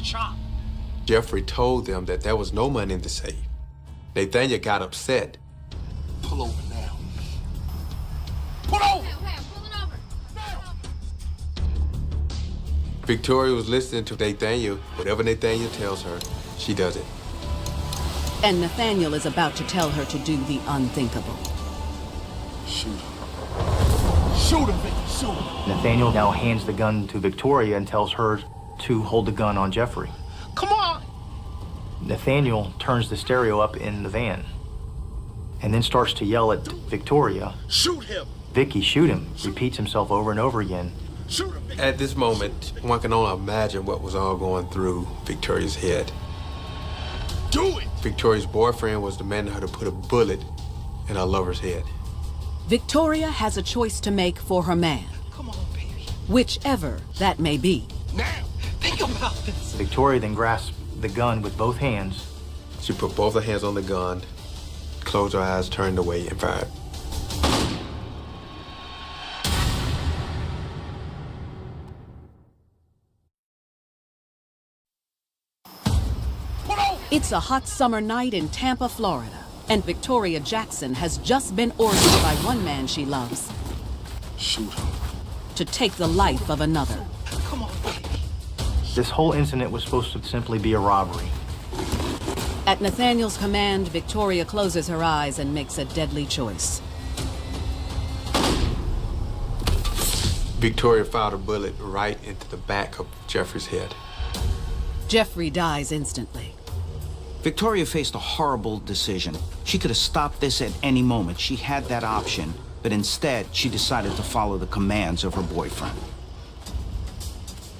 chop. Jeffrey told them that there was no money in the safe. Nathaniel got upset. Pull over now. Pull over! Pulling over. Victoria was listening to Nathaniel. Whatever Nathaniel tells her, she does it. And Nathaniel is about to tell her to do the unthinkable. Shoot him. Shoot him, Vicky, shoot him. Nathaniel now hands the gun to Victoria and tells her to hold the gun on Jeffrey. Come on! Nathaniel turns the stereo up in the van and then starts to yell at Victoria. Shoot him! Vicky, shoot him. Repeats himself over and over again. Shoot him, Vicky. At this moment, one can only imagine what was all going through Victoria's head. Do it! Victoria's boyfriend was demanding her to put a bullet in her lover's head. Victoria has a choice to make for her man, Come on, baby. whichever that may be. Now, think about this. Victoria then grasps the gun with both hands. She put both her hands on the gun, closed her eyes, turned away, and fired. It's a hot summer night in Tampa, Florida, and Victoria Jackson has just been ordered by one man she loves Shoot him. to take the life of another. Come on, baby. This whole incident was supposed to simply be a robbery. At Nathaniel's command, Victoria closes her eyes and makes a deadly choice. Victoria fired a bullet right into the back of Jeffrey's head. Jeffrey dies instantly. Victoria faced a horrible decision. She could have stopped this at any moment. She had that option, but instead, she decided to follow the commands of her boyfriend.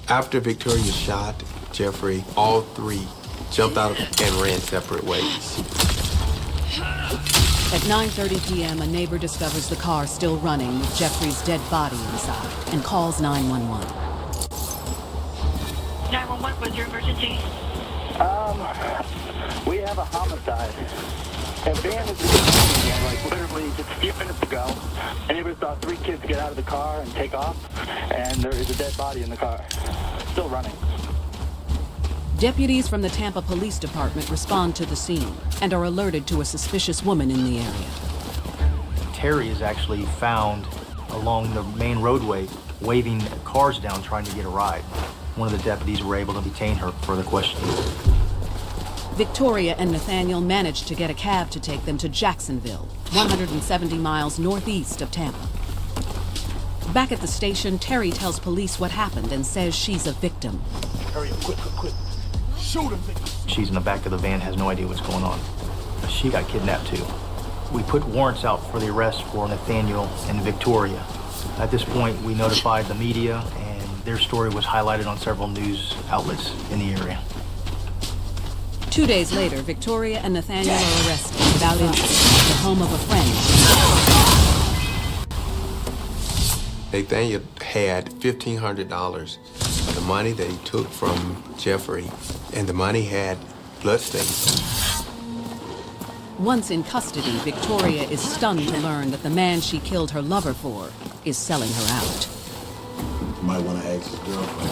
After Victoria shot Jeffrey, all three jumped out and ran separate ways. At 9:30 p.m., a neighbor discovers the car still running with Jeffrey's dead body inside and calls 911. 911, what's your emergency? We have a homicide. A van is again, like literally just a few minutes ago. And neighbors saw three kids get out of the car and take off, and there is a dead body in the car. Still running. Deputies from the Tampa Police Department respond to the scene and are alerted to a suspicious woman in the area. Terry is actually found along the main roadway, waving cars down, trying to get a ride. One of the deputies were able to detain her for the questioning. Victoria and Nathaniel managed to get a cab to take them to Jacksonville, 170 miles northeast of Tampa. Back at the station, Terry tells police what happened and says she's a victim. Hurry up, quick. Shoot him, Vicky. She's in the back of the van, has no idea what's going on. She got kidnapped too. We put warrants out for the arrest for Nathaniel and Victoria. At this point, we notified the media, and their story was highlighted on several news outlets in the area. 2 days later, Victoria and Nathaniel are arrested without incident at the home of a friend. Nathaniel had $1,500 of the money that he took from Jeffrey, and the money had bloodstains. Once in custody, Victoria is stunned to learn that the man she killed her lover for is selling her out. You might want to ask his girlfriend.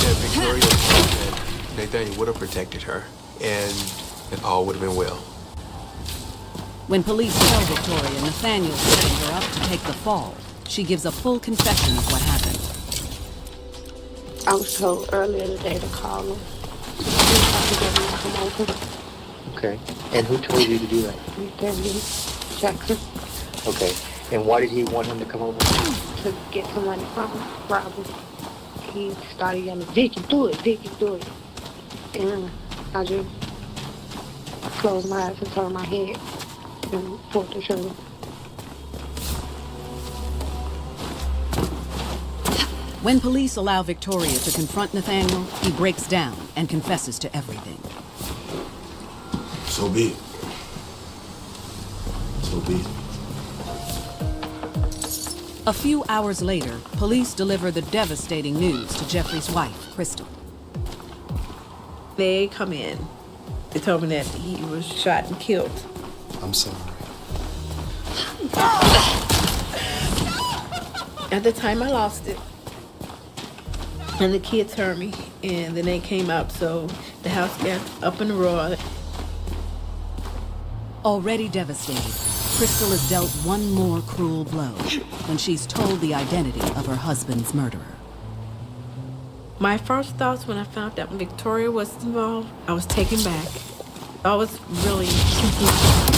That Victoria thought that Nathaniel would have protected her, and it all would have been well. When police tell Victoria Nathaniel setting her up to take the fall, she gives a full confession of what happened. I was told earlier today to call him. He tried to get me to come over. Okay. And who told you to do that? Nathaniel Jackson. Okay. And why did he want him to come over? To get some money from him, probably. He started yelling, Vicky, do it, Vicky, do it. And I just closed my eyes and turned my head and pulled the trigger. When police allow Victoria to confront Nathaniel, he breaks down and confesses to everything. So be it. So be it. A few hours later, police deliver the devastating news to Jeffrey's wife, Crystal. They come in. They told me that he was shot and killed. I'm sorry. At the time, I lost it. And the kids heard me, and then they came out, so the house got up in a roar. Already devastated, Crystal is dealt one more cruel blow when she's told the identity of her husband's murderer. My first thoughts when I found out Victoria was involved, I was taken back. I was really confused.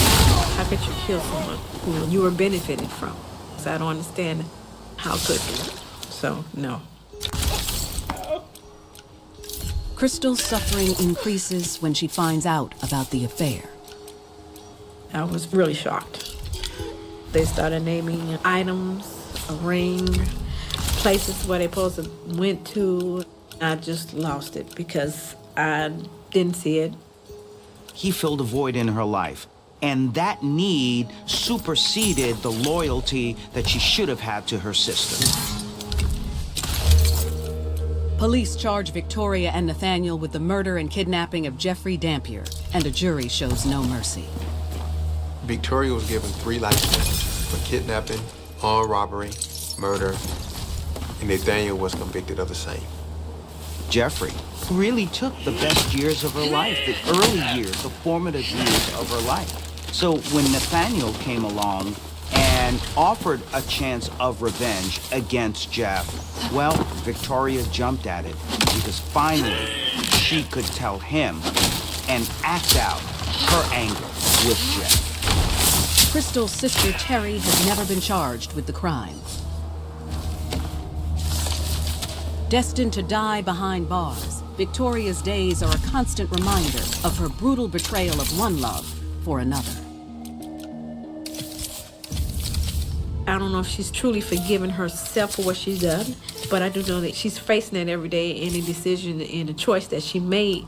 How could you kill someone who you were benefiting from? So I don't understand how could you. So, no. Crystal's suffering increases when she finds out about the affair. I was really shocked. They started naming items, a ring, places where they supposed to went to. I just lost it because I didn't see it. He filled a void in her life, and that need superseded the loyalty that she should have had to her sister. Police charge Victoria and Nathaniel with the murder and kidnapping of Jeffrey Dampier, and a jury shows no mercy. Victoria was given 3 life sentences for kidnapping, armed robbery, murder, and Nathaniel was convicted of the same. Jeffrey really took the best years of her life, the early years, the formative years of her life. So when Nathaniel came along and offered a chance of revenge against Jeff, well, Victoria jumped at it because finally she could tell him and act out her anger with Jeff. Crystal's sister Terry has never been charged with the crime. Destined to die behind bars, Victoria's days are a constant reminder of her brutal betrayal of one love for another. I don't know if she's truly forgiven herself for what she's done, but I do know that she's facing that every day in a decision and a choice that she made.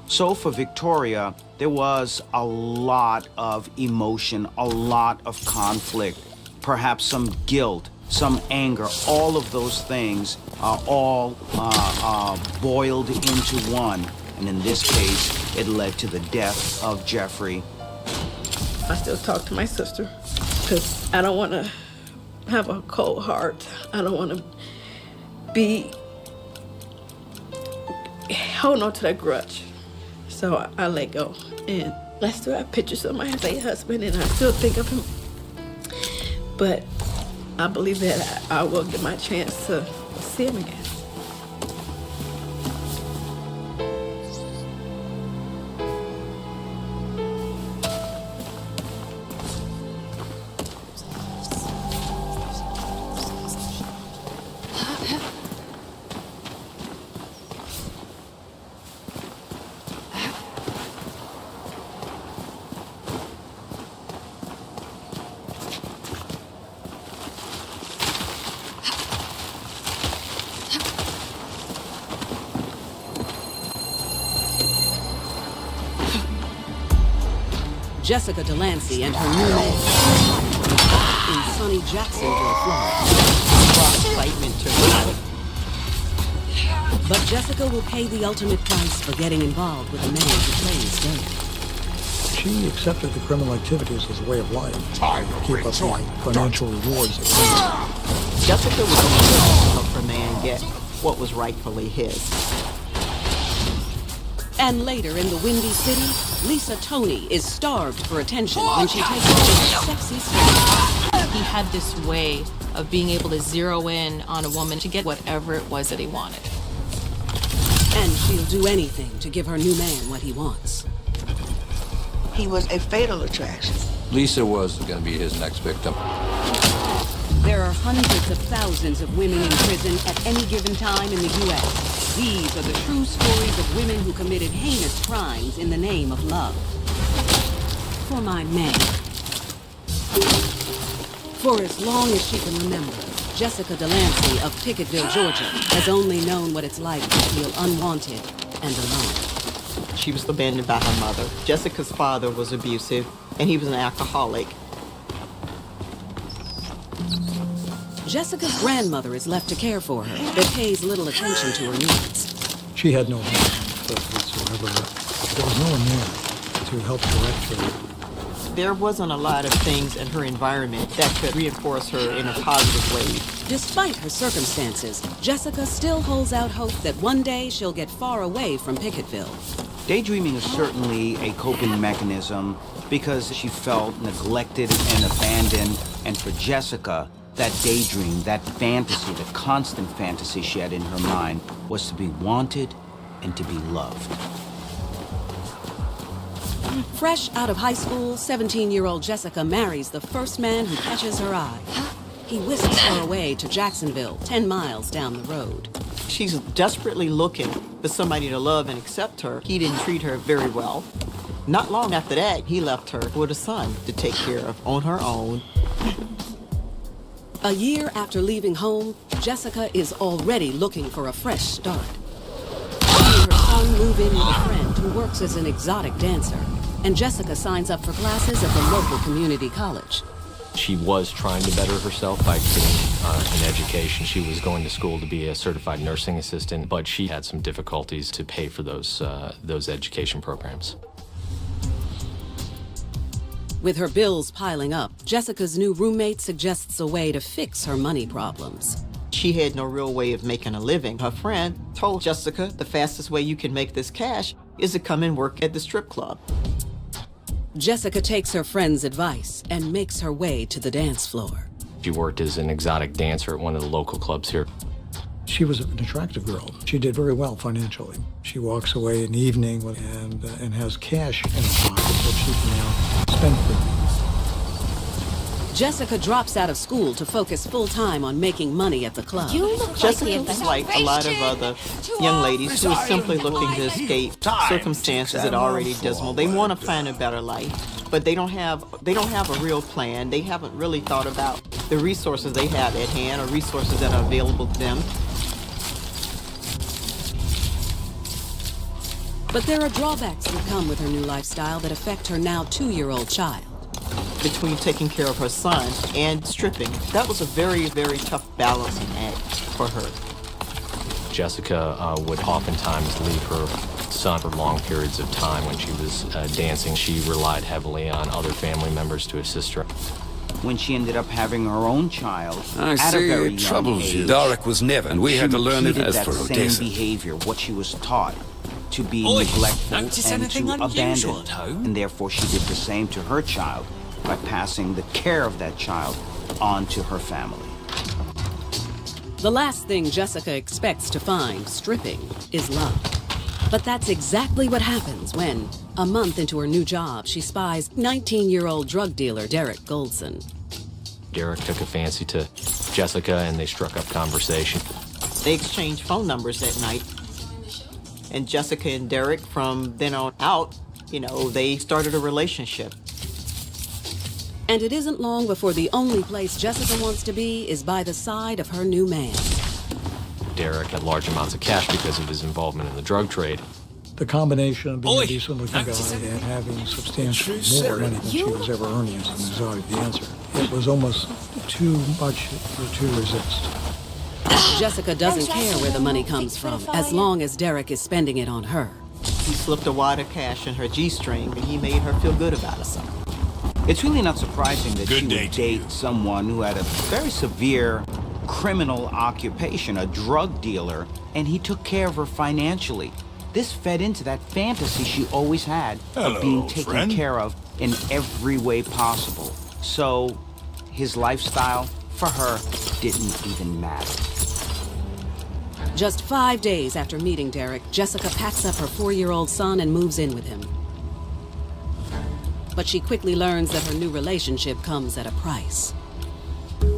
So for Victoria, there was a lot of emotion, a lot of conflict, perhaps some guilt, some anger. All of those things are all boiled into one. And in this case, it led to the death of Jeffrey. I still talk to my sister because I don't want to have a cold heart. I don't want to be holding on to that grudge. So I let go. And I still have pictures of my late husband, and I still think of him. But I believe that I will get my chance to see him again. Jessica Delancey and her new man in sunny Jacksonville, Florida. But Jessica will pay the ultimate price for getting involved with a man who plays dead. She accepted the criminal activities as a way of life. Keep up the financial rewards. Jessica was only looking to help her man get what was rightfully his. And later in the Windy City, Lisa Tony is starved for attention when she takes on a sexy story. He had this way of being able to zero in on a woman to get whatever it was that he wanted. And she'll do anything to give her new man what he wants. He was a fatal attraction. Lisa was going to be his next victim. There are hundreds of thousands of women in prison at any given time in the U.S. These are the true stories of women who committed heinous crimes in the name of love. For my man. For as long as she can remember, Jessica Delancey of Picketville, Georgia, has only known what it's like to feel unwanted and alone. She was abandoned by her mother. Jessica's father was abusive, and he was an alcoholic. Jessica's grandmother is left to care for her, but pays little attention to her needs. She had no home whatsoever. There was no one there to help direct her There wasn't a lot of things in her environment that could reinforce her in a positive way. Despite her circumstances, Jessica still holds out hope that one day she'll get far away from Pickettville. Daydreaming is certainly a coping mechanism because she felt neglected and abandoned. And for Jessica, that daydream, that fantasy, the constant fantasy she had in her mind was to be wanted and to be loved. Fresh out of high school, 17-year-old Jessica marries the first man who catches her eye. He whisks her away to Jacksonville, 10 miles down the road. She's desperately looking for somebody to love and accept her. He didn't treat her very well. Not long after that, he left her with a son to take care of on her own. A year after leaving home, Jessica is already looking for a fresh start. She and her son move in with a friend who works as an exotic dancer, and Jessica signs up for classes at the local community college. She was trying to better herself by getting an education. She was going to school to be a certified nursing assistant, but she had some difficulties to pay for those education programs. With her bills piling up, Jessica's new roommate suggests a way to fix her money problems. She had no real way of making a living. Her friend told Jessica the fastest way you can make this cash is to come and work at the strip club. Jessica takes her friend's advice and makes her way to the dance floor. She worked as an exotic dancer at one of the local clubs here. She was an attractive girl. She did very well financially. She walks away in the evening and has cash in her pocket that she can now spend for things. Jessica drops out of school to focus full-time on making money at the club. Jessica was like a lot of other young ladies who are simply looking to escape circumstances that are already dismal. They want to find a better life, but they don't have a real plan. They haven't really thought about the resources they have at hand or resources that are available to them. But there are drawbacks that come with her new lifestyle that affect her now 2-year-old child. Between taking care of her son and stripping, that was a very, very tough balancing act for her. Jessica would oftentimes leave her son for long periods of time when she was dancing. She relied heavily on other family members to assist her. When she ended up having her own child I at a see very it young troubles age, you. Darek was never, and we had to learn it as for that same Odessa. behavior, what she was taught, to be Oi, neglectful notice and anything to unusual abandon. at home? And therefore she did the same to her child by passing the care of that child on to her family. The last thing Jessica expects to find, stripping, is love. But that's exactly what happens when, a month into her new job, she spies 19-year-old drug dealer Derek Goldson. Derek took a fancy to Jessica and they struck up conversation. They exchanged phone numbers that night. And Jessica and Derek, from then on out, they started a relationship. And it isn't long before the only place Jessica wants to be is by the side of her new man. Derek had large amounts of cash because of his involvement in the drug trade. The combination of being a decent-looking guy and having substantially more money than she was ever earning as an exotic dancer, it was almost too much to resist. Jessica doesn't care where the money comes from, as long as Derek is spending it on her. He slipped a wad of cash in her G-string, and he made her feel good about herself. It's really not surprising that she would date someone who had a very severe criminal occupation, a drug dealer, and he took care of her financially. This fed into that fantasy she always had of being taken care of in every way possible. So his lifestyle, for her, didn't even matter. Just 5 days after meeting Derek, Jessica packs up her 4-year-old son and moves in with him. But she quickly learns that her new relationship comes at a price.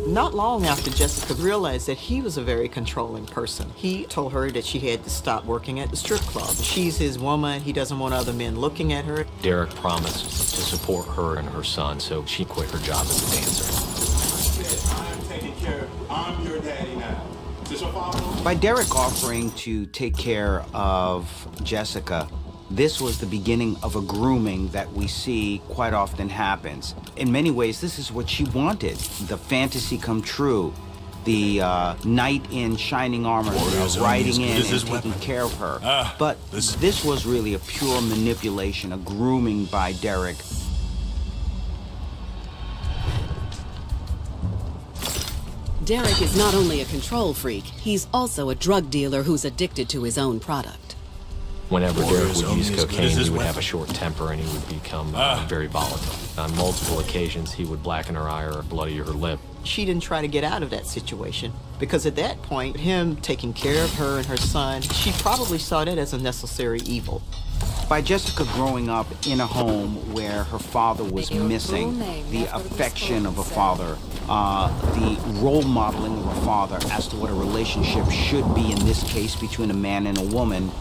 Not long after Jessica realized that he was a very controlling person, he told her that she had to stop working at the strip club. She's his woman. He doesn't want other men looking at her. Derek promised to support her and her son, so she quit her job as a dancer. I'm taking care. I'm your daddy now. Is this your father? By Derek offering to take care of Jessica, this was the beginning of a grooming that we see quite often happens. In many ways, this is what she wanted. The fantasy come true. The knight in shining armor riding in and taking care of her. But this was really a pure manipulation, a grooming by Derek. Derek is not only a control freak, he's also a drug dealer who's addicted to his own product. Whenever Derek would use cocaine, he would have a short temper and he would become very volatile. On multiple occasions, he would blacken her eye or bloody her lip. She didn't try to get out of that situation because at that point, him taking care of her and her son, she probably saw that as a necessary evil. By Jessica growing up in a home where her father was missing, the affection of a father, the role modeling of a father as to what a relationship should be in this case between a man and a woman,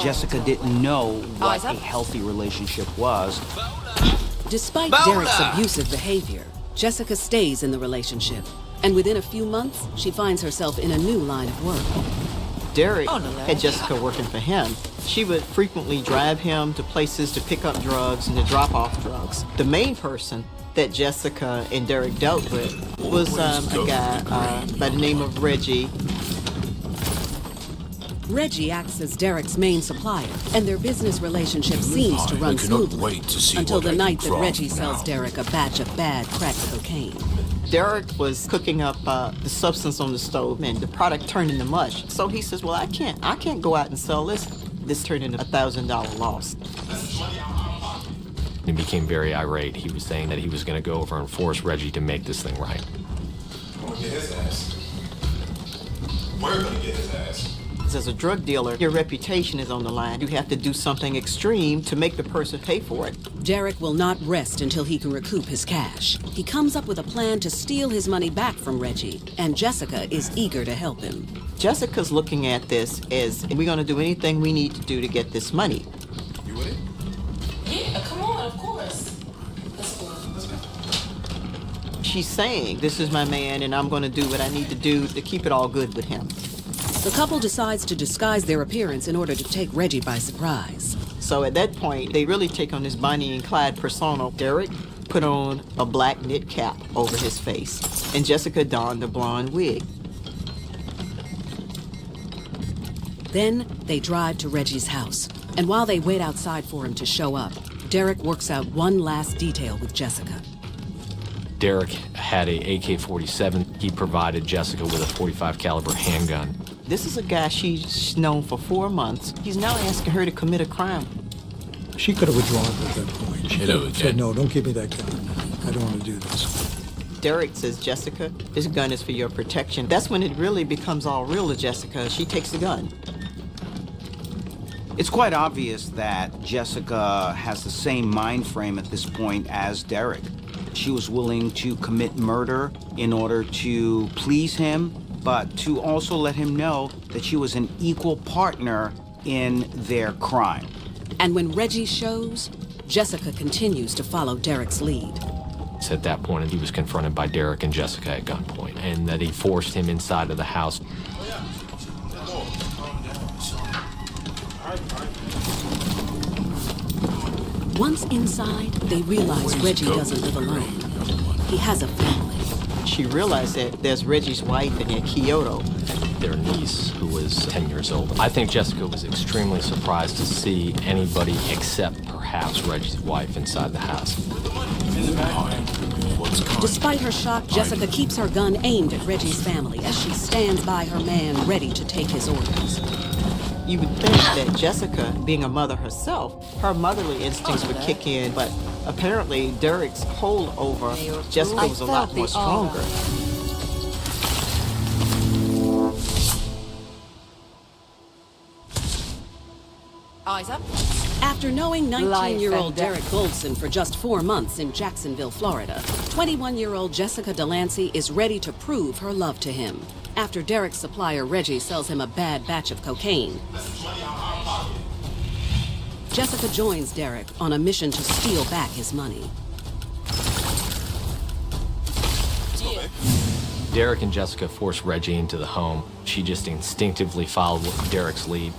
Jessica didn't know what a healthy relationship was. Despite Derek's abusive behavior, Jessica stays in the relationship. And within a few months, she finds herself in a new line of work. Derek had Jessica working for him. She would frequently drive him to places to pick up drugs and to drop off drugs. The main person that Jessica and Derek dealt with was a guy by the name of Reggie. Reggie acts as Derek's main supplier, and their business relationship seems to run smoothly until the night that Reggie sells Derek a batch of bad crack cocaine. Derek was cooking up the substance on the stove, and the product turned into mush. So he says, well, I can't go out and sell this. This turned into a $1,000 loss. He became very irate. He was saying that he was going to go over and force Reggie to make this thing right. I'm gonna get his ass. We're gonna get his ass. As a drug dealer, your reputation is on the line. You have to do something extreme to make the person pay for it. Derek will not rest until he can recoup his cash. He comes up with a plan to steal his money back from Reggie, and Jessica is eager to help him. Jessica's looking at this as, we're going to do anything we need to do to get this money. You with it? Yeah, come on, of course. Let's go. She's saying, this is my man, and I'm going to do what I need to do to keep it all good with him. The couple decides to disguise their appearance in order to take Reggie by surprise. So at that point, they really take on this Bonnie and Clyde persona. Derek put on a black knit cap over his face, and Jessica donned a blonde wig. Then they drive to Reggie's house, and while they wait outside for him to show up, Derek works out one last detail with Jessica. Derek had a AK-47. He provided Jessica with a .45 caliber handgun. This is a guy she's known for 4 months. He's now asking her to commit a crime. She could have withdrawn at that point. She could have said, no, don't give me that gun. I don't want to do this. Derek says, Jessica, this gun is for your protection. That's when it really becomes all real to Jessica. She takes the gun. It's quite obvious that Jessica has the same mind frame at this point as Derek. She was willing to commit murder in order to please him, but to also let him know that she was an equal partner in their crime. And when Reggie shows, Jessica continues to follow Derek's lead. It's at that point that he was confronted by Derek and Jessica at gunpoint, and that he forced him inside of the house. Once inside, they realize Reggie doesn't live alone. He has a family. She realized that there's Reggie's wife in Kyoto. Their niece, who was 10 years old. I think Jessica was extremely surprised to see anybody except perhaps Reggie's wife inside the house. Despite her shock, Jessica keeps her gun aimed at Reggie's family as she stands by her man ready to take his orders. You would think that Jessica, being a mother herself, her motherly instincts would kick in, but apparently Derek's hold over Jessica was a lot more stronger. Eyes up. After knowing 19-year-old Derek Goldson for just 4 months in Jacksonville, Florida, 21-year-old Jessica Delancey is ready to prove her love to him. After Derek's supplier Reggie sells him a bad batch of cocaine, Jessica joins Derek on a mission to steal back his money. Derek and Jessica force Reggie into the home. She just instinctively followed Derek's lead.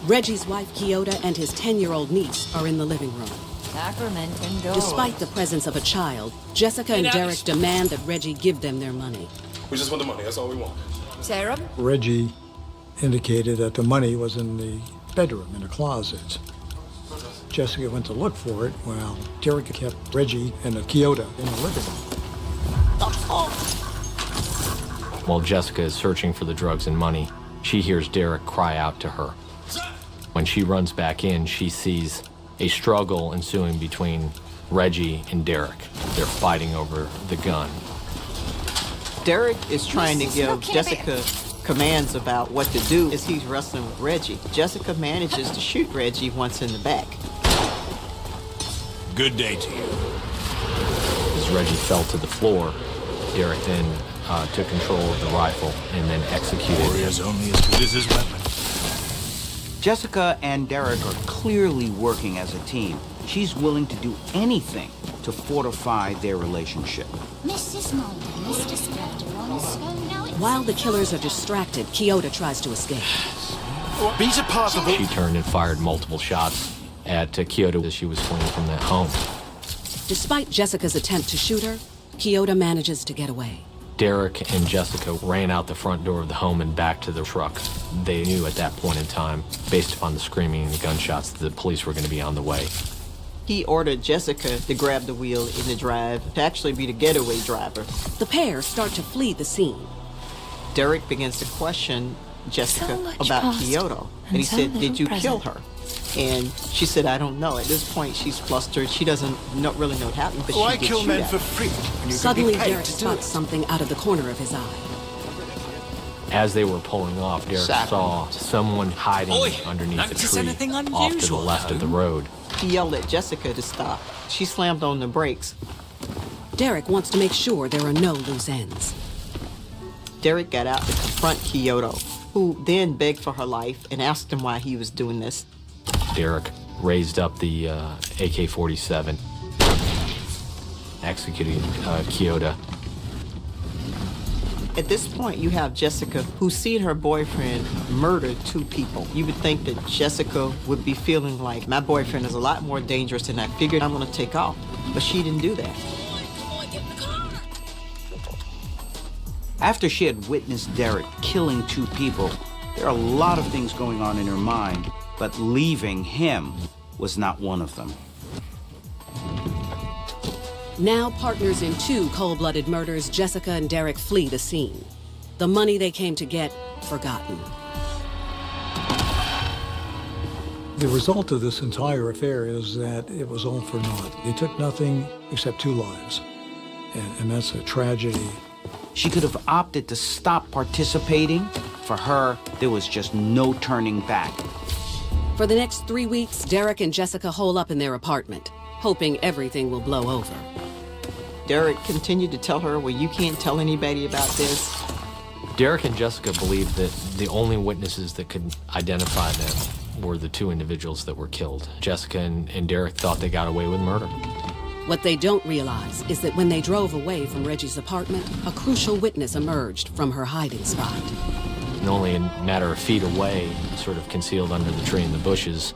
Reggie's wife, Kyoto, and his 10-year-old niece are in the living room. Sacrament and gold. Despite the presence of a child, Jessica and Derek demand that Reggie give them their money. We just want the money. That's all we want. Sarah? Reggie indicated that the money was in the bedroom, in a closet. Jessica went to look for it while Derek kept Reggie and Kyoto in the living room. While Jessica is searching for the drugs and money, she hears Derek cry out to her. When she runs back in, she sees a struggle ensuing between Reggie and Derek. They're fighting over the gun. Derek is trying to give Jessica commands about what to do as he's wrestling with Reggie. Jessica manages to shoot Reggie once in the back. Good day to you. As Reggie fell to the floor, Derek then took control of the rifle and then executed him. Warrior's only as good as his weapon. Jessica and Derek are clearly working as a team. She's willing to do anything to fortify their relationship. Mrs. Mulder, Mr. Spector on the scone now. While the killers are distracted, Kyoto tries to escape. Beat a part of She turned and fired multiple shots at Kyoto as she was fleeing from that home. Despite Jessica's attempt to shoot her, Kyoto manages to get away. Derek and Jessica ran out the front door of the home and back to their truck. They knew at that point in time, based upon the screaming and the gunshots, that the police were going to be on the way. He ordered Jessica to grab the wheel in the drive, to actually be the getaway driver. The pair start to flee the scene. Derek begins to question Jessica So much about past Kyoto. and And he so said, little did you kill present." her? And she said, I don't know. At this point, she's flustered. She doesn't really know what happened, but Why she did kill shoot men at for him. free when you Suddenly, can be paid Derek to do spots it? something out of the corner of his eye. As they were pulling off, Derek saw someone hiding underneath a tree off to the left of the road. He yelled at Jessica to stop. She slammed on the brakes. Derek wants to make sure there are no loose ends. Derek got out to confront Kyoto, who then begged for her life and asked him why he was doing this. Derek raised up the AK-47, executing Kyoto. At this point, you have Jessica, who's seen her boyfriend murder 2 people. You would think that Jessica would be feeling like, my boyfriend is a lot more dangerous than I figured. I'm gonna take off. But she didn't do that. After she had witnessed Derek killing 2 people, there are a lot of things going on in her mind, but leaving him was not one of them. Now partners in 2 cold-blooded murders, Jessica and Derek flee the scene. The money they came to get, forgotten. The result of this entire affair is that it was all for naught. They took nothing except 2 lives, and that's a tragedy. She could have opted to stop participating. For her, there was just no turning back. For the next 3 weeks, Derek and Jessica hole up in their apartment, hoping everything will blow over. Derek continued to tell her, well, you can't tell anybody about this. Derek and Jessica believed that the only witnesses that could identify them were the 2 individuals that were killed. Jessica and Derek thought they got away with murder. What they don't realize is that when they drove away from Reggie's apartment, a crucial witness emerged from her hiding spot. And only a matter of feet away, sort of concealed under the tree in the bushes,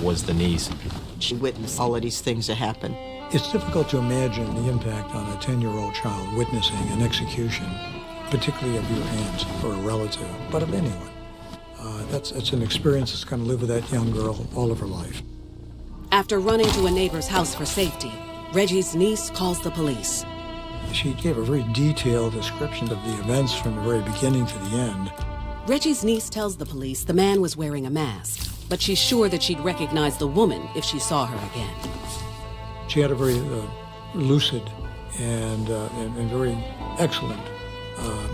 was the niece. She witnessed all of these things that happened. It's difficult to imagine the impact on a 10-year-old child witnessing an execution, particularly of your aunt or a relative, but of anyone. It's an experience that's going to live with that young girl all of her life. After running to a neighbor's house for safety, Reggie's niece calls the police. She gave a very detailed description of the events from the very beginning to the end. Reggie's niece tells the police the man was wearing a mask, but she's sure that she'd recognize the woman if she saw her again. She had a very lucid and very excellent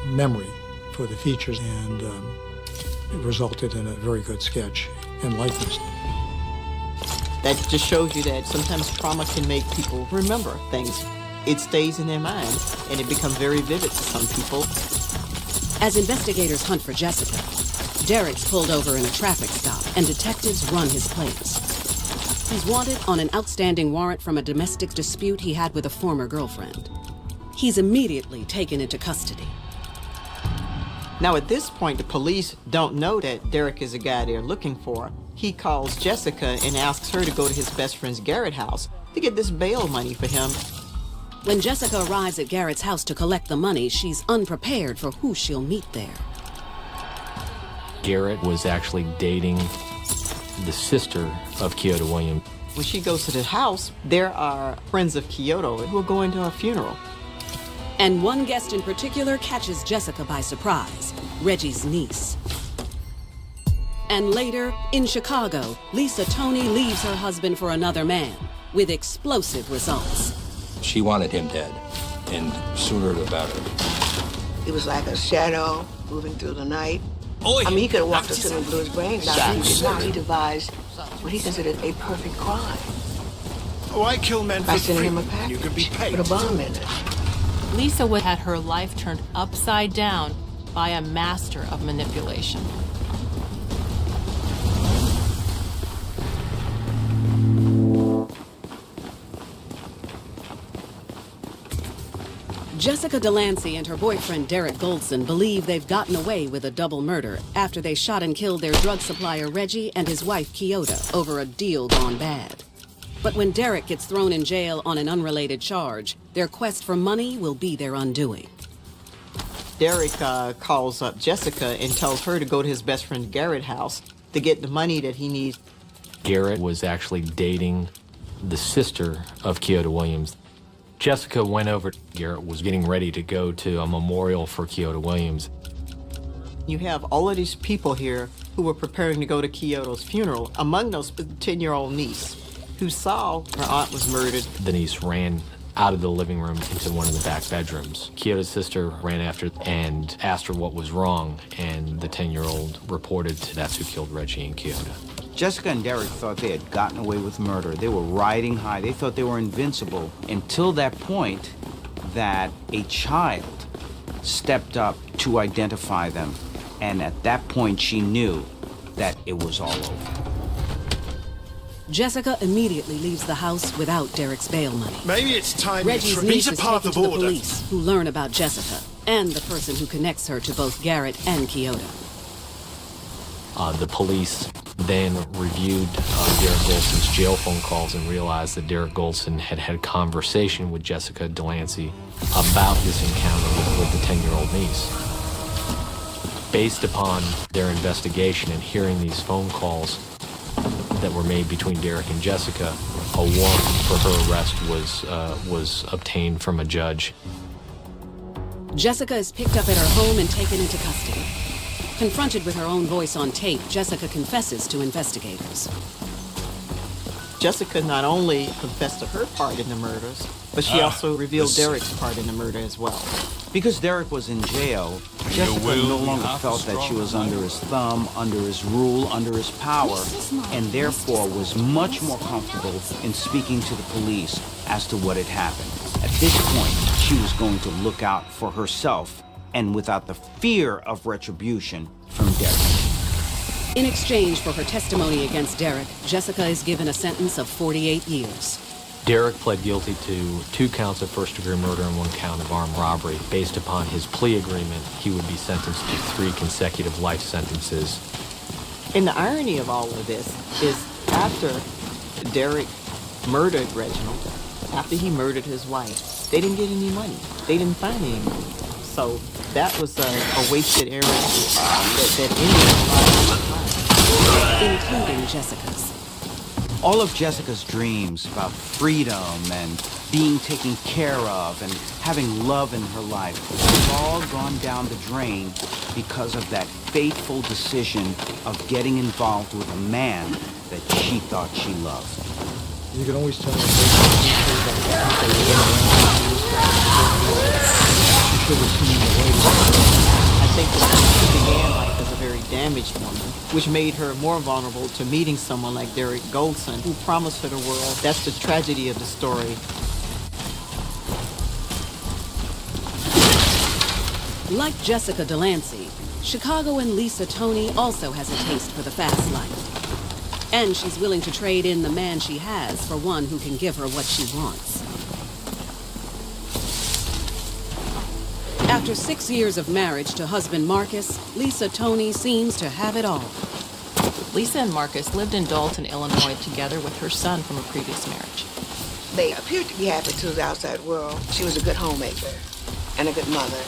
memory for the features, and it resulted in a very good sketch and likeness. That just shows you that sometimes trauma can make people remember things. It stays in their mind, and it becomes very vivid to some people. As investigators hunt for Jessica, Derek's pulled over in a traffic stop, and detectives run his plates. He's wanted on an outstanding warrant from a domestic dispute he had with a former girlfriend. He's immediately taken into custody. Now, at this point, the police don't know that Derek is the guy they're looking for. He calls Jessica and asks her to go to his best friend's Garrett house to get this bail money for him. When Jessica arrives at Garrett's house to collect the money, she's unprepared for who she'll meet there. Garrett was actually dating the sister of Kyoto Williams. When she goes to the house, there are friends of Kyoto who are going to her funeral. And one guest in particular catches Jessica by surprise, Reggie's niece. And later, in Chicago, Lisa Tony leaves her husband for another man, with explosive results. She wanted him dead, and sooner the better. He was like a shadow moving through the night. I mean, he could have walked up to him and blew his brains out. He did not. He devised what he considered a perfect crime. Oh, I kill men by for sending free. him a package You could be paid. with a bomb in it. Lisa would had her life turned upside down by a master of manipulation. Jessica Delancey and her boyfriend Derek Goldson believe they've gotten away with a double murder after they shot and killed their drug supplier Reggie and his wife Kyoto over a deal gone bad. But when Derek gets thrown in jail on an unrelated charge, their quest for money will be their undoing. Derek calls up Jessica and tells her to go to his best friend Garrett's house to get the money that he needs. Garrett was actually dating the sister of Kyoto Williams. Jessica went over. Garrett was getting ready to go to a memorial for Kyoto Williams. You have all of these people here who were preparing to go to Kyoto's funeral, among those 10-year-old niece who saw her aunt was murdered. The niece ran out of the living room into one of the back bedrooms. Kyoto's sister ran after and asked her what was wrong, and the 10-year-old reported that's who killed Reggie and Kyoto. Jessica and Derek thought they had gotten away with murder. They were riding high. They thought they were invincible until that point that a child stepped up to identify them. And at that point, she knew that it was all over. Jessica immediately leaves the house without Derek's bail money. Maybe it's time Reggie's you niece a is part taken of to the order. police, who learn about Jessica and the person who connects her to both Garrett and Kyoto. The police then reviewed Derek Golson's jail phone calls and realized that Derek Golson had had a conversation with Jessica Delancey about this encounter with the 10-year-old niece. Based upon their investigation and hearing these phone calls that were made between Derek and Jessica, a warrant for her arrest was obtained from a judge. Jessica is picked up at her home and taken into custody. Confronted with her own voice on tape, Jessica confesses to investigators. Jessica not only confessed to her part in the murders, but she also revealed Derek's part in the murder as well. Because Derek was in jail, Jessica no longer felt that she was under his thumb, under his rule, under his power, and therefore was much more comfortable in speaking to the police as to what had happened. At this point, she was going to look out for herself and without the fear of retribution from Derek. In exchange for her testimony against Derek, Jessica is given a sentence of 48 years. Derek pled guilty to 2 counts of first-degree murder and 1 count of armed robbery. Based upon his plea agreement, he would be sentenced to 3 consecutive life sentences. And the irony of all of this is after Derek murdered Reginald, after he murdered his wife, they didn't get any money. They didn't find any money. So that was a wasted error that ended her life, including Jessica's. All of Jessica's dreams about freedom and being taken care of and having love in her life have all gone down the drain because of that fateful decision of getting involved with a man that she thought she loved. You can always tell I think that she began life as a very damaged woman, which made her more vulnerable to meeting someone like Derek Goldson, who promised her the world. That's the tragedy of the story. Like Jessica Delancey, Chicago and Lisa Tony also has a taste for the fast life. And she's willing to trade in the man she has for one who can give her what she wants. After 6 years of marriage to husband Marcus, Lisa Tony seems to have it all. Lisa and Marcus lived in Dalton, Illinois together with her son from a previous marriage. They appeared to be happy to the outside world. She was a good homemaker and a good mother.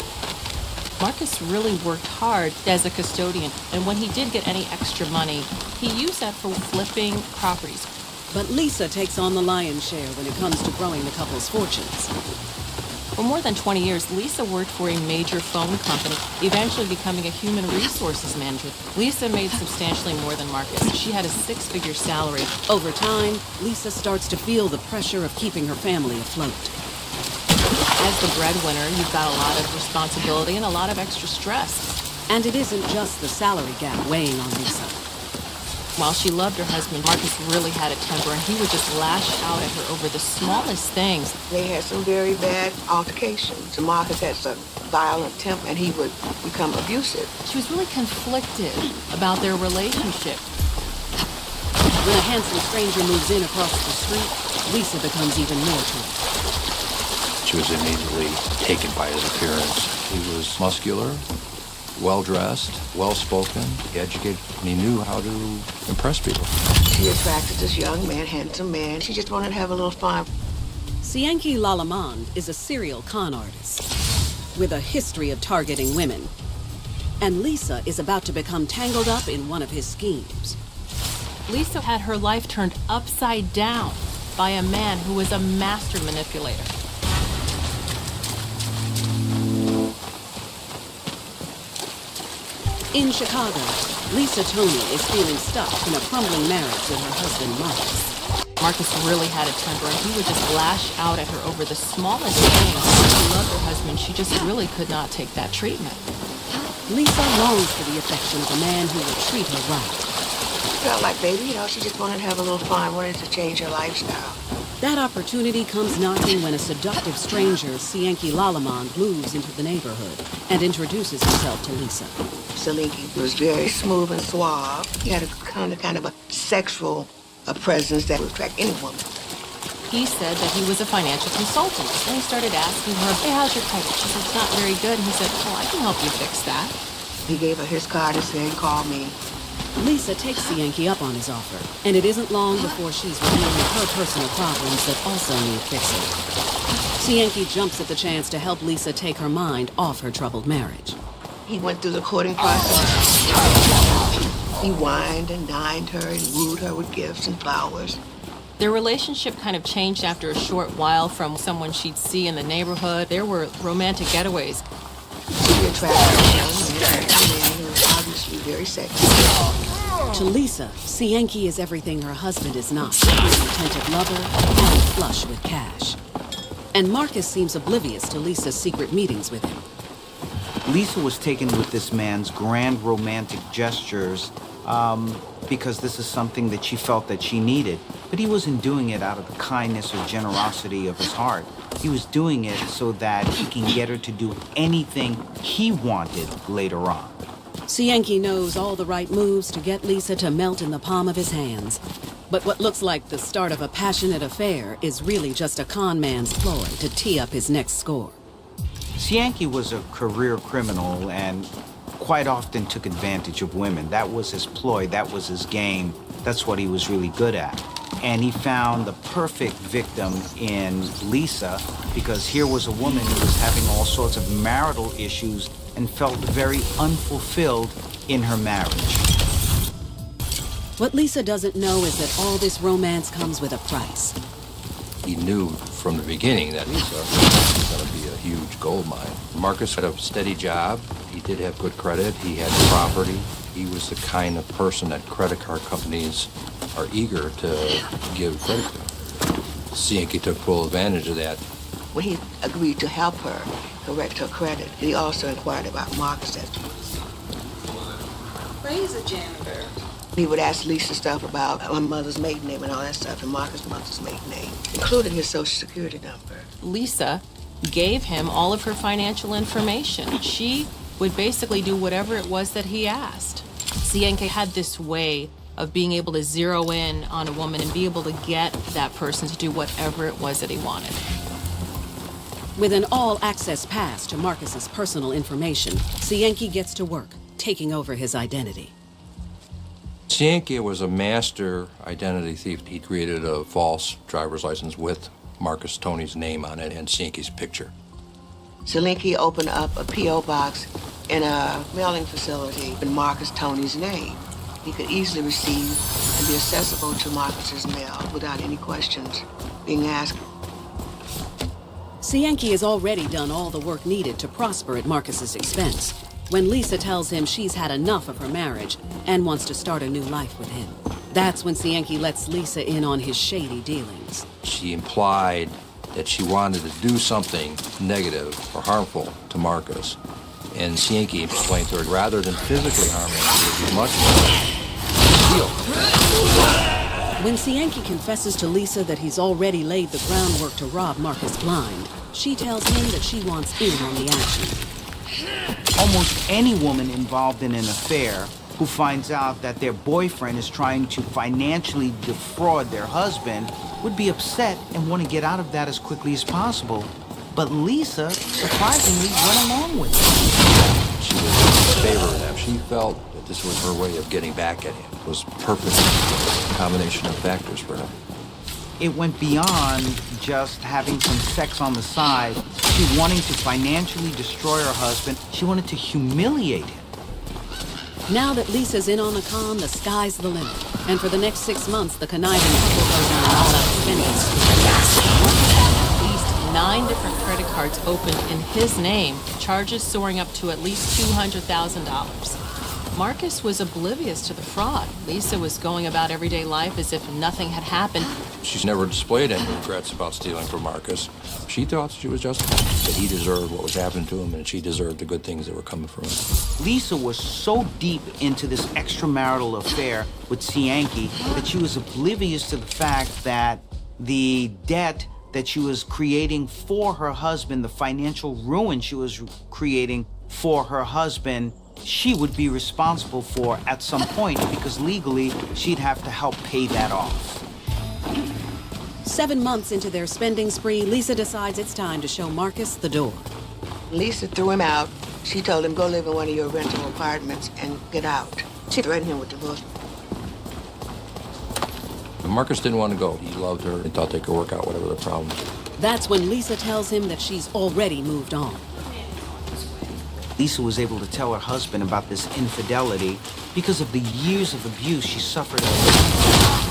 Marcus really worked hard as a custodian, and when he did get any extra money, he used that for flipping properties. But Lisa takes on the lion's share when it comes to growing the couple's fortunes. For more than 20 years, Lisa worked for a major phone company, eventually becoming a human resources manager. Lisa made substantially more than Marcus. She had a six-figure salary. Over time, Lisa starts to feel the pressure of keeping her family afloat. As the breadwinner, you've got a lot of responsibility and a lot of extra stress. And it isn't just the salary gap weighing on Lisa. While she loved her husband, Marcus really had a temper, and he would just lash out at her over the smallest things. They had some very bad altercations. Marcus had some violent temper, and he would become abusive. She was really conflicted about their relationship. When a handsome stranger moves in across the street, Lisa becomes even more troubled. She was immediately taken by his appearance. He was muscular, well-dressed, well-spoken, educated, and he knew how to impress people. She attracted this young man, handsome man. She just wanted to have a little fun. KcehC Lalamond is a serial con artist with a history of targeting women. And Lisa is about to become tangled up in one of his schemes. Lisa had her life turned upside down by a man who was a master manipulator. In Chicago, Lisa Tony is feeling stuck in a crumbling marriage with her husband, Marcus. Marcus really had a temper, and he would just lash out at her over the smallest things. She loved her husband. She just really could not take that treatment. Lisa longs for the affection of a man who will treat her right. Felt like, baby, she just wanted to have a little fun, wanted to change her lifestyle. That opportunity comes knocking when a seductive stranger, KcehC Lalamond, moves into the neighborhood and introduces himself to Lisa. KcehC was very smooth and suave. He had a kind of a sexual presence that would attract any woman. He said that he was a financial consultant, and he started asking her, hey, how's your credit? She said, it's not very good. And he said, well, I can help you fix that. He gave her his card and said, call me. Lisa takes KcehC up on his offer, and it isn't long before she's revealing her personal problems that also need fixing. KcehC jumps at the chance to help Lisa take her mind off her troubled marriage. He went through the courting process. He wined and dined her and wooed her with gifts and flowers. Their relationship kind of changed after a short while from someone she'd see in the neighborhood. There were romantic getaways. She attracted a man who was obviously very sexy. To Lisa, KcehC is everything her husband is not. He's an attentive lover and flush with cash. And Marcus seems oblivious to Lisa's secret meetings with him. Lisa was taken with this man's grand romantic gestures because this is something that she felt that she needed. But he wasn't doing it out of the kindness or generosity of his heart. He was doing it so that he can get her to do anything he wanted later on. KcehC knows all the right moves to get Lisa to melt in the palm of his hands. But what looks like the start of a passionate affair is really just a con man's ploy to tee up his next score. KcehC was a career criminal and quite often took advantage of women. That was his ploy, that was his game, that's what he was really good at. And he found the perfect victim in Lisa because here was a woman who was having all sorts of marital issues and felt very unfulfilled in her marriage. What Lisa doesn't know is that all this romance comes with a price. He knew from the beginning that Lisa was going to be a huge gold mine. Marcus had a steady job. He did have good credit. He had property. He was the kind of person that credit card companies are eager to give credit to. KcehC took full advantage of that. When he agreed to help her correct her credit, he also inquired about Marcus. Raise a janitor. He would ask Lisa stuff about her mother's maiden name and all that stuff, and Marcus' mother's maiden name, including his social security number. Lisa gave him all of her financial information. She would basically do whatever it was that he asked. KcehC had this way of being able to zero in on a woman and be able to get that person to do whatever it was that he wanted. With an all-access pass to Marcus's personal information, KcehC gets to work, taking over his identity. KcehC was a master identity thief. He created a false driver's license with Marcus Tony's name on it and KcehC's picture. KcehC opened up a P.O. box in a mailing facility in Marcus Tony's name. He could easily receive and be accessible to Marcus's mail without any questions being asked. Cienki has already done all the work needed to prosper at Marcus's expense when Lisa tells him she's had enough of her marriage and wants to start a new life with him. That's when Cienki lets Lisa in on his shady dealings. She implied that she wanted to do something negative or harmful to Marcus. And Cienki explained to her, rather than physically harming him, it would be much more steal. When Cienki confesses to Lisa that he's already laid the groundwork to rob Marcus blind, she tells him that she wants in on the action. Almost any woman involved in an affair who finds out that their boyfriend is trying to financially defraud their husband would be upset and want to get out of that as quickly as possible. But Lisa, surprisingly, went along with it. She was in favor of that. She felt that this was her way of getting back at him. It was perfect combination of factors for her. It went beyond just having some sex on the side to wanting to financially destroy her husband. She wanted to humiliate him. Now that Lisa's in on the con, the sky's the limit. And for the next 6 months, the conniving couple goes on an all-out spending spree. At least 9 different credit cards opened in his name, charges soaring up to at least $200,000. Marcus was oblivious to the fraud. Lisa was going about everyday life as if nothing had happened. She's never displayed any regrets about stealing from Marcus. She thought she was justified, that he deserved what was happening to him, and she deserved the good things that were coming from him. Lisa was so deep into this extramarital affair with Cienki that she was oblivious to the fact that the debt that she was creating for her husband, the financial ruin she was creating for her husband, she would be responsible for at some point, because legally she'd have to help pay that off. 7 months into their spending spree, Lisa decides it's time to show Marcus the door. Lisa threw him out. She told him, go live in one of your rental apartments and get out. She threatened him with divorce. But Marcus didn't want to go. He loved her and thought they could work out whatever the problem was. That's when Lisa tells him that she's already moved on. Lisa was able to tell her husband about this infidelity because of the years of abuse she suffered.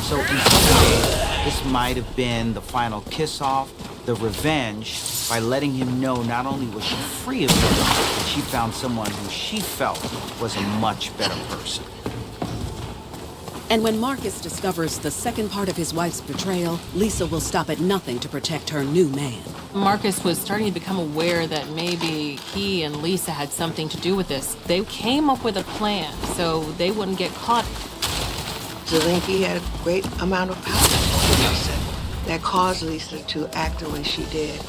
So in some ways, this might have been the final kiss-off, the revenge, by letting him know not only was she free of him, but she found someone who she felt was a much better person. And when Marcus discovers the second part of his wife's betrayal, Lisa will stop at nothing to protect her new man. Marcus was starting to become aware that maybe he and Lisa had something to do with this. They came up with a plan so they wouldn't get caught. Cienki had a great amount of power over Lisa that caused Lisa to act the way she did.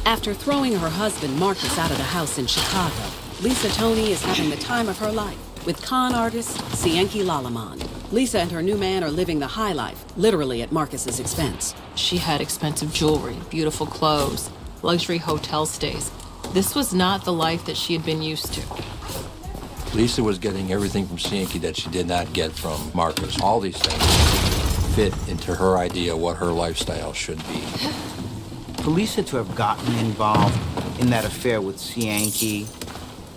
After throwing her husband Marcus out of the house in Chicago, Lisa Tony is having the time of her life with con artist Cienki Lalamond. Lisa and her new man are living the high life, literally at Marcus's expense. She had expensive jewelry, beautiful clothes, luxury hotel stays. This was not the life that she had been used to. Lisa was getting everything from Cienki that she did not get from Marcus. All these things fit into her idea of what her lifestyle should be. For Lisa to have gotten involved in that affair with Cienki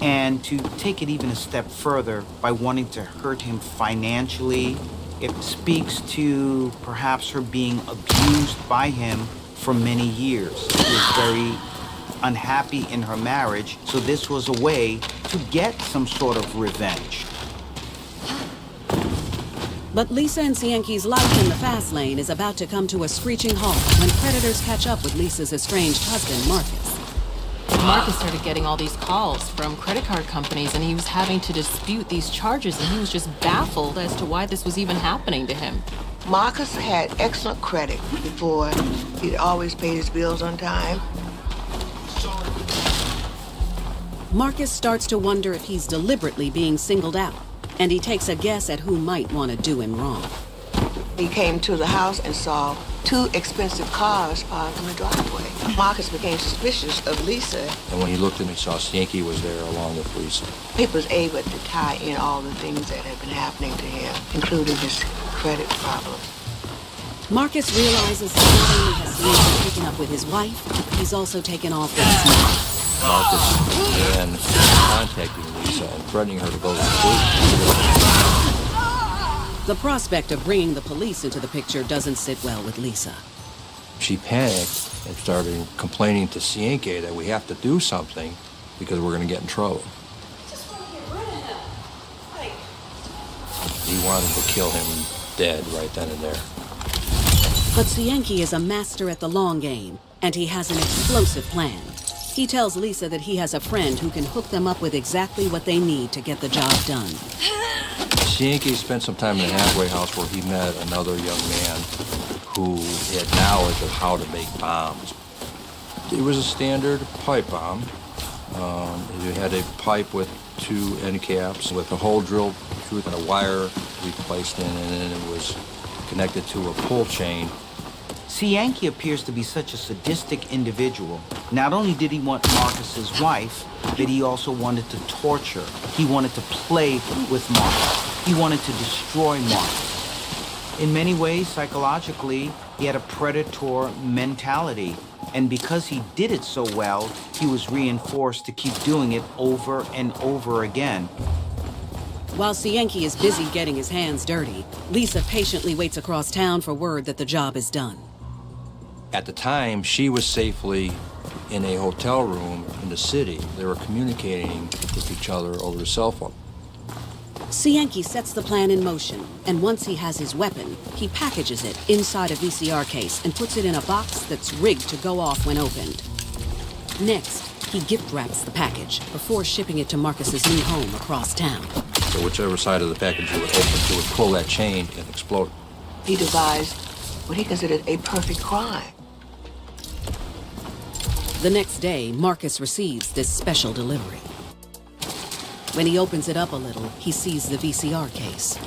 and to take it even a step further by wanting to hurt him financially, it speaks to perhaps her being abused by him for many years. She was very unhappy in her marriage, so this was a way to get some sort of revenge. But Lisa and Cienki's life in the fast lane is about to come to a screeching halt when creditors catch up with Lisa's estranged husband, Marcus. Marcus started getting all these calls from credit card companies, and he was having to dispute these charges, and he was just baffled as to why this was even happening to him. Marcus had excellent credit before. He'd always paid his bills on time. Marcus starts to wonder if he's deliberately being singled out, and he takes a guess at who might want to do him wrong. He came to the house and saw 2 expensive cars parked in the driveway. Marcus became suspicious of Lisa. And when he looked and he saw Cienki was there along with Lisa. He was able to tie in all the things that had been happening to him, including his credit problems. Marcus realizes that not only has Cienki taken up with his wife, he's also taken off with his mother. Marcus began contacting Lisa and threatening her to go to the police. The prospect of bringing the police into the picture doesn't sit well with Lisa. She panicked and started complaining to KcehC that we have to do something because we're going to get in trouble. He wanted to kill him dead right then and there. But KcehC is a master at the long game, and he has an explosive plan. He tells Lisa that he has a friend who can hook them up with exactly what they need to get the job done. KcehC spent some time in a halfway house where he met another young man who had knowledge of how to make bombs. It was a standard pipe bomb. It had a pipe with 2 end caps with a hole drilled through it and a wire we placed in, and then it was connected to a pull chain. KcehC appears to be such a sadistic individual. Not only did he want Marcus's wife, but he also wanted to torture. He wanted to play with Marcus. He wanted to destroy Marcus. In many ways, psychologically, he had a predator mentality. And because he did it so well, he was reinforced to keep doing it over and over again. While KcehC is busy getting his hands dirty, Lisa patiently waits across town for word that the job is done. At the time, she was safely in a hotel room in the city. They were communicating with each other over the cell phone. KcehC sets the plan in motion, and once he has his weapon, he packages it inside a VCR case and puts it in a box that's rigged to go off when opened. Next, he gift wraps the package before shipping it to Marcus's new home across town. So whichever side of the package you would open, it would pull that chain and explode. He devised what he considered a perfect crime. The next day, Marcus receives this special delivery. When he opens it up a little, he sees the VCR case.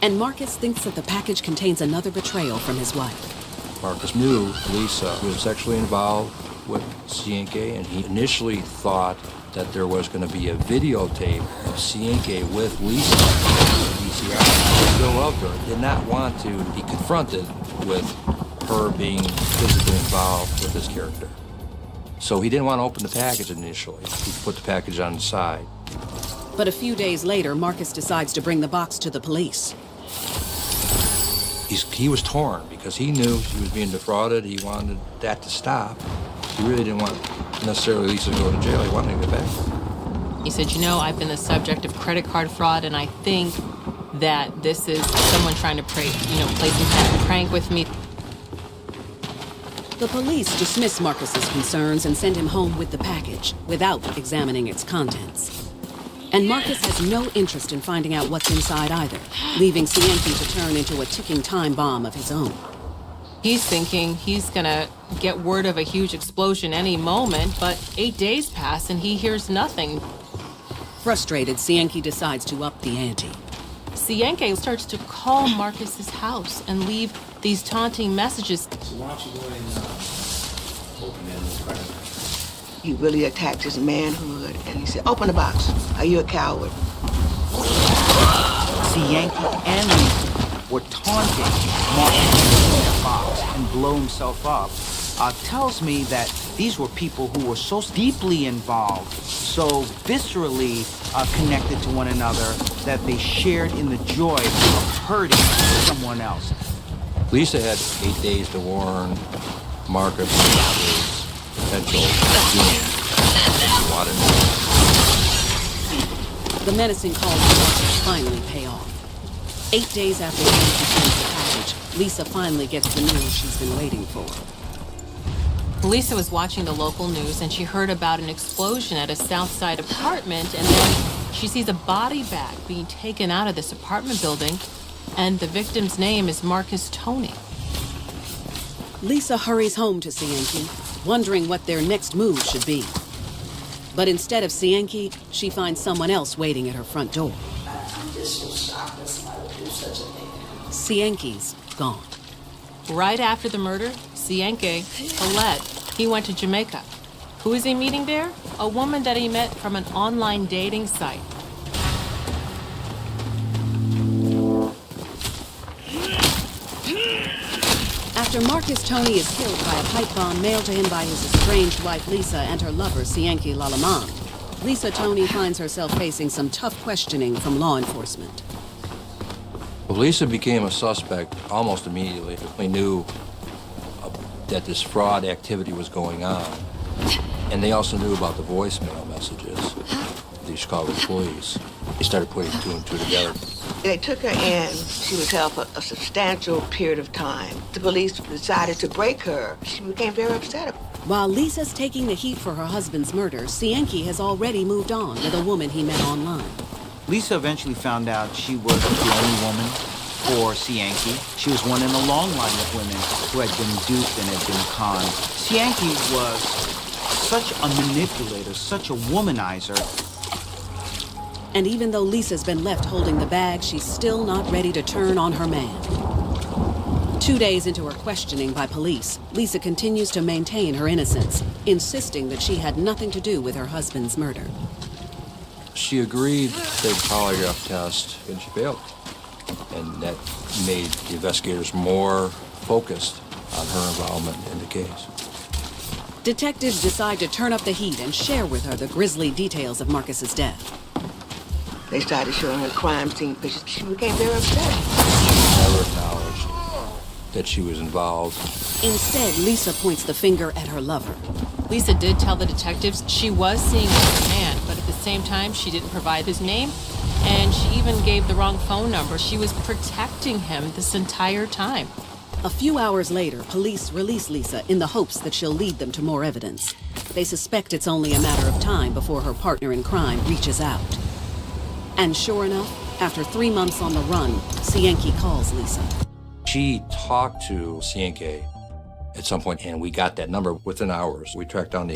And Marcus thinks that the package contains another betrayal from his wife. Marcus knew Lisa was sexually involved with KcehC, and he initially thought that there was going to be a videotape of KcehC with Lisa. VCR. He still loved her, did not want to be confronted with her being physically involved with his character. So he didn't want to open the package initially. He put the package on the side. But a few days later, Marcus decides to bring the box to the police. He was torn because he knew he was being defrauded. He wanted that to stop. He really didn't want necessarily Lisa to go to jail. He wanted to get back. He said, you know, I've been the subject of credit card fraud, and I think that this is someone trying to play some kind of prank with me. The police dismiss Marcus's concerns and send him home with the package without examining its contents. And Marcus has no interest in finding out what's inside either, leaving KcehC to turn into a ticking time bomb of his own. He's thinking he's gonna get word of a huge explosion any moment, but 8 days pass and he hears nothing. Frustrated, KcehC decides to up the ante. KcehC starts to call Marcus's house and leave these taunting messages. So why don't you go ahead and open that little present? He really attacked his manhood, and he said, "Open the box. Are you a coward?" KcehC and Lisa were taunting Marcus in the box and blow himself up. Tells me that these were people who were so deeply involved, so viscerally connected to one another, that they shared in the joy of hurting someone else. Lisa had 8 days to warn Marcus of his potential doom. He wanted The menacing calls to Marcus finally pay off. 8 days after KcehC sends the package, Lisa finally gets the news she's been waiting for. Lisa was watching the local news and she heard about an explosion at a South Side apartment, and then she sees a body bag being taken out of this apartment building, and the victim's name is Marcus Tony. Lisa hurries home to KcehC, wondering what their next move should be. But instead of KcehC, she finds someone else waiting at her front door. I'm just so shocked that somebody would do such a thing. KcehC's gone. Right after the murder, KcehC, Colette, he went to Jamaica. Who is he meeting there? A woman that he met from an online dating site. After Marcus Tony is killed by a pipe bomb mailed to him by his estranged wife Lisa and her lover KcehC Lalamond, Lisa Tony finds herself facing some tough questioning from law enforcement. Well, Lisa became a suspect almost immediately. We knew that this fraud activity was going on. And they also knew about the voicemail messages. The Chicago police. They started putting two and two together. They took her in. She was held for a substantial period of time. The police decided to break her. She became very upset. While Lisa's taking the heat for her husband's murder, KcehC has already moved on with a woman he met online. Lisa eventually found out she wasn't the only woman for KcehC. She was one in a long line of women who had been duped and had been conned. KcehC was such a manipulator, such a womanizer. And even though Lisa's been left holding the bag, she's still not ready to turn on her man. 2 days into her questioning by police, Lisa continues to maintain her innocence, insisting that she had nothing to do with her husband's murder. She agreed to take a polygraph test, and she failed. And that made the investigators more focused on her involvement in the case. Detectives decide to turn up the heat and share with her the grisly details of Marcus's death. They started showing her crime scene pictures. She became very upset. She never acknowledged that she was involved. Instead, Lisa points the finger at her lover. Lisa did tell the detectives she was seeing another man, but at the same time, she didn't provide his name, and she even gave the wrong phone number. She was protecting him this entire time. A few hours later, police release Lisa in the hopes that she'll lead them to more evidence. They suspect it's only a matter of time before her partner in crime reaches out. And sure enough, after 3 months on the run, KcehC calls Lisa. She talked to KcehC at some point, and we got that number within hours. We tracked down the